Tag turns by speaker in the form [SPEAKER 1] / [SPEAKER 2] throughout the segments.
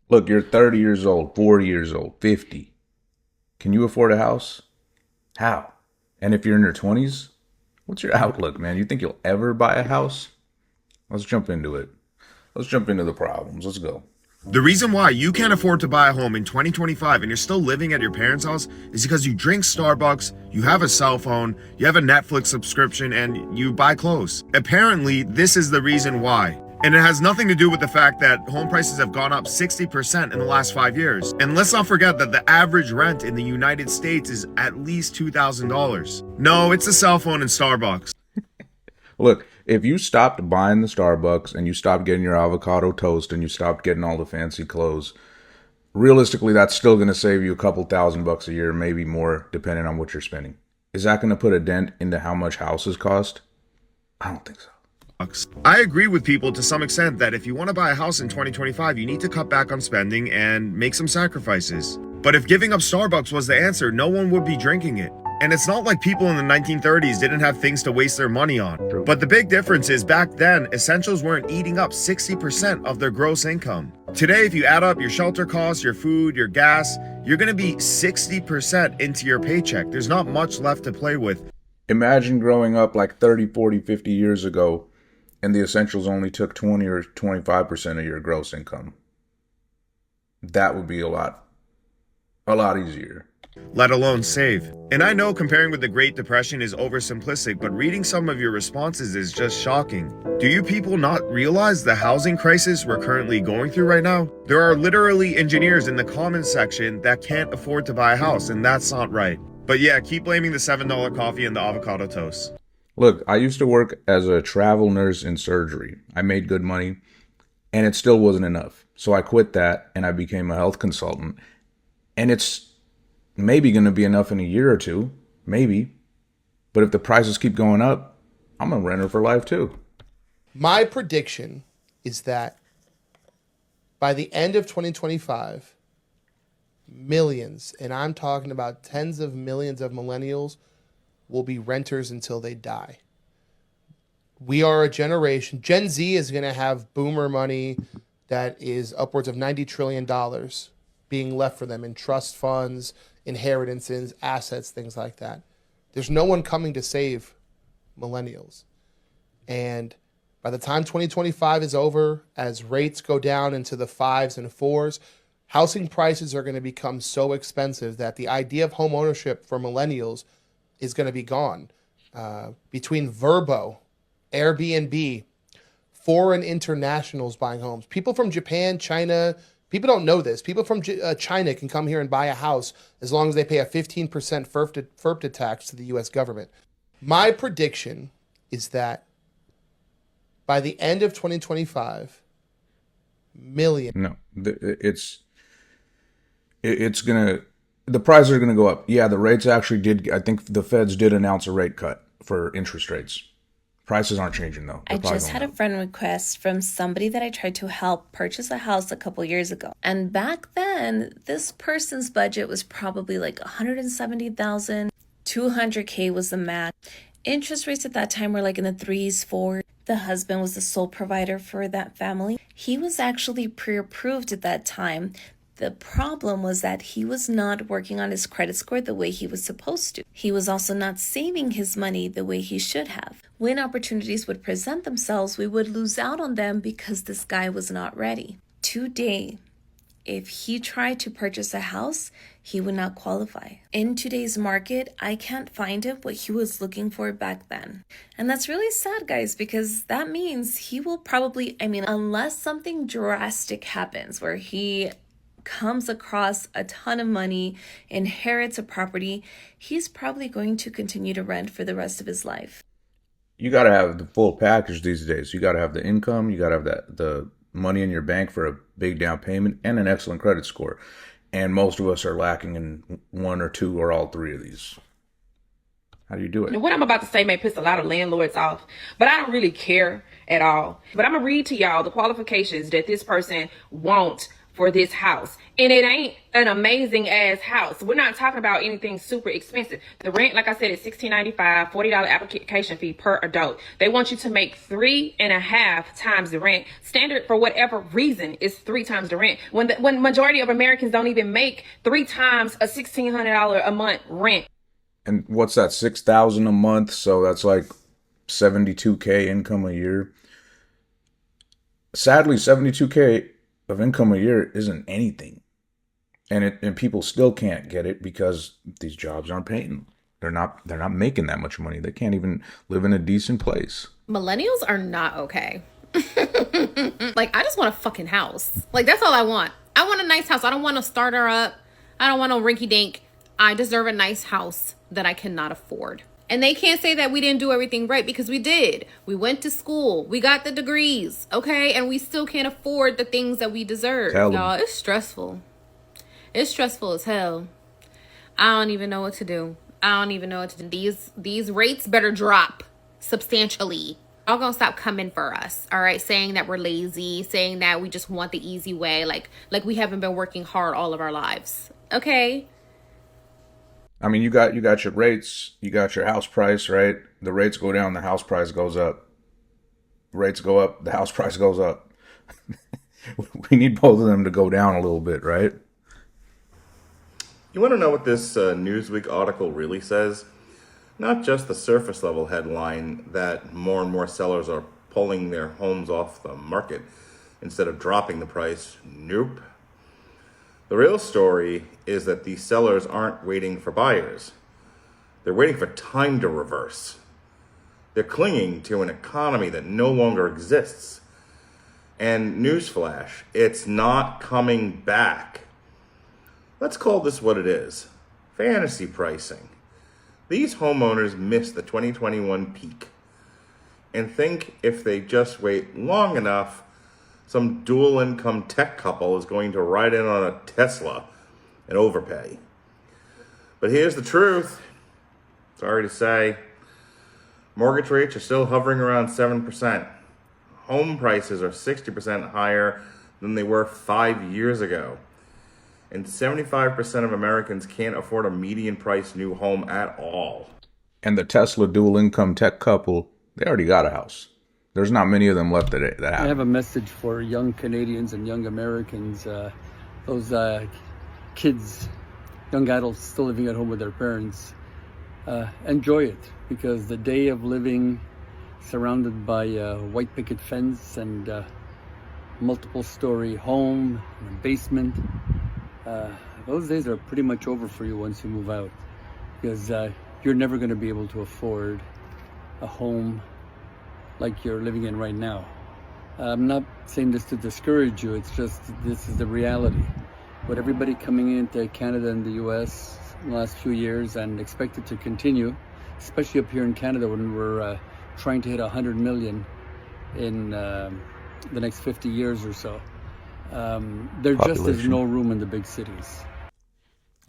[SPEAKER 1] Look, you're 30 years old, 40 years old, 50. Can you afford a house? How? And if you're in your 20s, what's your outlook, man? You think you'll ever buy a house? Let's jump into it. Let's jump into the problems. Let's go.
[SPEAKER 2] The reason why you can't afford to buy a home in 2025 and you're still living at your parents' house is because you drink Starbucks, you have a cell phone, you have a Netflix subscription, and you buy clothes. Apparently, this is the reason why. And it has nothing to do with the fact that home prices have gone up 60% in the last 5 years. And let's not forget that the average rent in the United States is at least $2,000. No, it's a cell phone and Starbucks.
[SPEAKER 1] Look, if you stopped buying the Starbucks and you stopped getting your avocado toast and you stopped getting all the fancy clothes, realistically, that's still going to save you a couple $1,000 a year, maybe more, depending on what you're spending. Is that going to put a dent into how much houses cost? I don't think so.
[SPEAKER 2] I agree with people to some extent that if you want to buy a house in 2025, you need to cut back on spending and make some sacrifices. But if giving up Starbucks was the answer, no one would be drinking it. And it's not like people in the 1930s didn't have things to waste their money on.
[SPEAKER 1] True.
[SPEAKER 2] But the big difference is back then, essentials weren't eating up 60% of their gross income. Today, if you add up your shelter costs, your food, your gas, you're going to be 60% into your paycheck. There's not much left to play with.
[SPEAKER 1] Imagine growing up like 30, 40, 50 years ago and the essentials only took 20 or 25% of your gross income. That would be a lot easier.
[SPEAKER 2] Let alone save. And I know comparing with the Great Depression is oversimplistic, but reading some of your responses is just shocking. Do you people not realize the housing crisis we're currently going through right now? There are literally engineers in the comments section that can't afford to buy a house, and that's not right. But yeah, keep blaming the $7 coffee and the avocado toast.
[SPEAKER 1] Look, I used to work as a travel nurse in surgery. I made good money, and it still wasn't enough. So I quit that, and I became a health consultant. And it's maybe going to be enough in a year or two, maybe. But if the prices keep going up, I'm a renter for life too.
[SPEAKER 3] My prediction is that by the end of 2025, millions, and I'm talking about tens of millions of millennials, will be renters until they die. We are a generation. Gen Z is going to have boomer money that is upwards of $90 trillion being left for them in trust funds, inheritances, assets, things like that. There's no one coming to save millennials. And by the time 2025 is over, as rates go down into the 5s and 4s, housing prices are going to become so expensive that the idea of home ownership for millennials is going to be gone. Between Verbo, Airbnb, foreign internationals buying homes, people from Japan, China, people don't know this. People from China can come here and buy a house as long as they pay a 15% FERPTA tax to the U.S. government. My prediction is that by the end of 2025, million.
[SPEAKER 1] No, it's gonna, the prices are gonna go up. Yeah, the rates actually did. I think the feds did announce a rate cut for interest rates. Prices aren't changing though.
[SPEAKER 4] I just had a friend request from somebody that I tried to help purchase a house a couple years ago. And back then, this person's budget was probably like $170,000, $200K was the max. Interest rates at that time were like in the 3s, 4s. The husband was the sole provider for that family. He was actually pre-approved at that time. The problem was that he was not working on his credit score the way he was supposed to. He was also not saving his money the way he should have. When opportunities would present themselves, we would lose out on them because this guy was not ready. Today, if he tried to purchase a house, he would not qualify. In today's market, I can't find him what he was looking for back then. And that's really sad, guys, because that means he will probably, unless something drastic happens where he comes across a ton of money, inherits a property, he's probably going to continue to rent for the rest of his life.
[SPEAKER 1] You got to have the full package these days. You got to have the income, you got to have the money in your bank for a big down payment, and an excellent credit score. And most of us are lacking in one or two or all three of these. How do you do it?
[SPEAKER 5] What I'm about to say may piss a lot of landlords off, but I don't really care at all. But I'm going to read to y'all the qualifications that this person wants for this house. And it ain't an amazing ass house. We're not talking about anything super expensive. The rent, like I said, is $16.95, $40 application fee per adult. They want you to make 3.5 times the rent. Standard, for whatever reason, is 3 times the rent. When majority of Americans don't even make 3 times a $1,600 a month rent.
[SPEAKER 1] And what's that, 6,000 a month? So that's like 72K income a year. Sadly, 72K of income a year isn't anything. And people still can't get it because these jobs aren't paying. They're not making that much money. They can't even live in a decent place.
[SPEAKER 6] Millennials are not okay. Like, I just want a fucking house. Like, that's all I want. I want a nice house. I don't want to start her up. I don't want no rinky dink. I deserve a nice house that I cannot afford. And they can't say that we didn't do everything right, because we did. We went to school. We got the degrees, okay? And we still can't afford the things that we deserve. Y'all, it's stressful. It's stressful as hell. I don't even know what to do. These rates better drop substantially. Y'all gonna stop coming for us, all right? Saying that we're lazy, saying that we just want the easy way, like we haven't been working hard all of our lives, okay?
[SPEAKER 1] I mean, you got your rates, you got your house price, right? The rates go down, the house price goes up. Rates go up, the house price goes up. We need both of them to go down a little bit, right?
[SPEAKER 7] You want to know what this Newsweek article really says? Not just the surface level headline that more and more sellers are pulling their homes off the market instead of dropping the price. Nope. The real story is that these sellers aren't waiting for buyers. They're waiting for time to reverse. They're clinging to an economy that no longer exists. And newsflash, it's not coming back. Let's call this what it is. Fantasy pricing. These homeowners missed the 2021 peak and think if they just wait long enough, some dual income tech couple is going to ride in on a Tesla and overpay. But here's the truth. Sorry to say, mortgage rates are still hovering around 7%. Home prices are 60% higher than they were 5 years ago. And 75% of Americans can't afford a median price new home at all.
[SPEAKER 1] And the Tesla dual income tech couple, they already got a house. There's not many of them left that have.
[SPEAKER 8] I have a message for young Canadians and young Americans, those kids, young adults still living at home with their parents. Enjoy it, because the day of living surrounded by a white picket fence and multiple story home and a basement, those days are pretty much over for you once you move out, because you're never going to be able to afford a home like you're living in right now. I'm not saying this to discourage you, it's just this is the reality. But everybody coming into Canada and the US in the last few years and expected to continue, especially up here in Canada when we're trying to hit 100 million in the next 50 years or so. There just is no room in the big cities.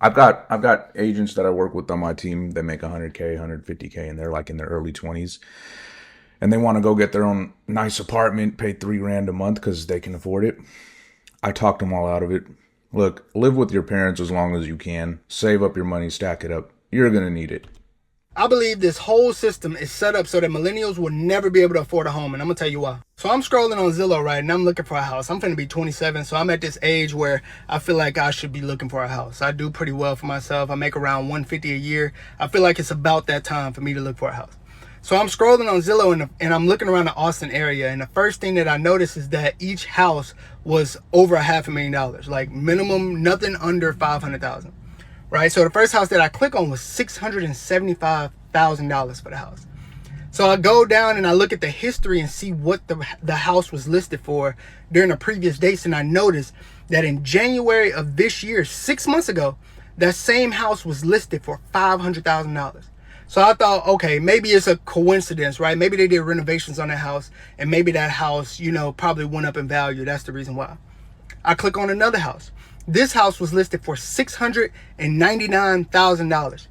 [SPEAKER 1] I've got agents that I work with on my team that make 100K, 150K, and they're like in their early 20s. And they want to go get their own nice apartment, pay $3,000 a month because they can afford it. I talked them all out of it. Look, live with your parents as long as you can. Save up your money, stack it up. You're going to need it.
[SPEAKER 3] I believe this whole system is set up so that millennials will never be able to afford a home, and I'm gonna tell you why. So I'm scrolling on Zillow, right, and I'm looking for a house. I'm finna be 27, so I'm at this age where I feel like I should be looking for a house. I do pretty well for myself. I make around $150 a year. I feel like it's about that time for me to look for a house. So I'm scrolling on Zillow and I'm looking around the Austin area, and the first thing that I noticed is that each house was over $500,000, like minimum, nothing under $500,000. Right, so the first house that I click on was $675,000 for the house. So I go down and I look at the history and see what the house was listed for during the previous dates, and I noticed that in January of this year, 6 months ago, that same house was listed for $500,000. So I thought, okay, maybe it's a coincidence, right? Maybe they did renovations on that house, and maybe that house, probably went up in value. That's the reason why. I click on another house. This house was listed for $699,000.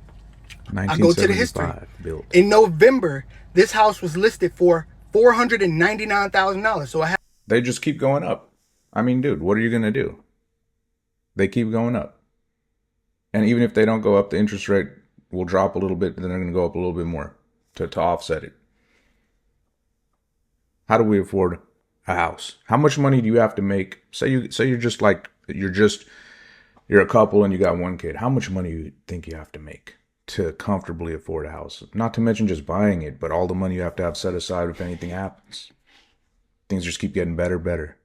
[SPEAKER 3] I go to the history.
[SPEAKER 1] Built.
[SPEAKER 3] In November, this house was listed for $499,000. So
[SPEAKER 1] they just keep going up. I mean, dude, what are you going to do? They keep going up. And even if they don't go up, the interest rate will drop a little bit, and then they're going to go up a little bit more to offset it. How do we afford a house? How much money do you have to make? Say you're just like you're a couple and you got one kid. How much money do you think you have to make to comfortably afford a house? Not to mention just buying it, but all the money you have to have set aside if anything happens. Things just keep getting better.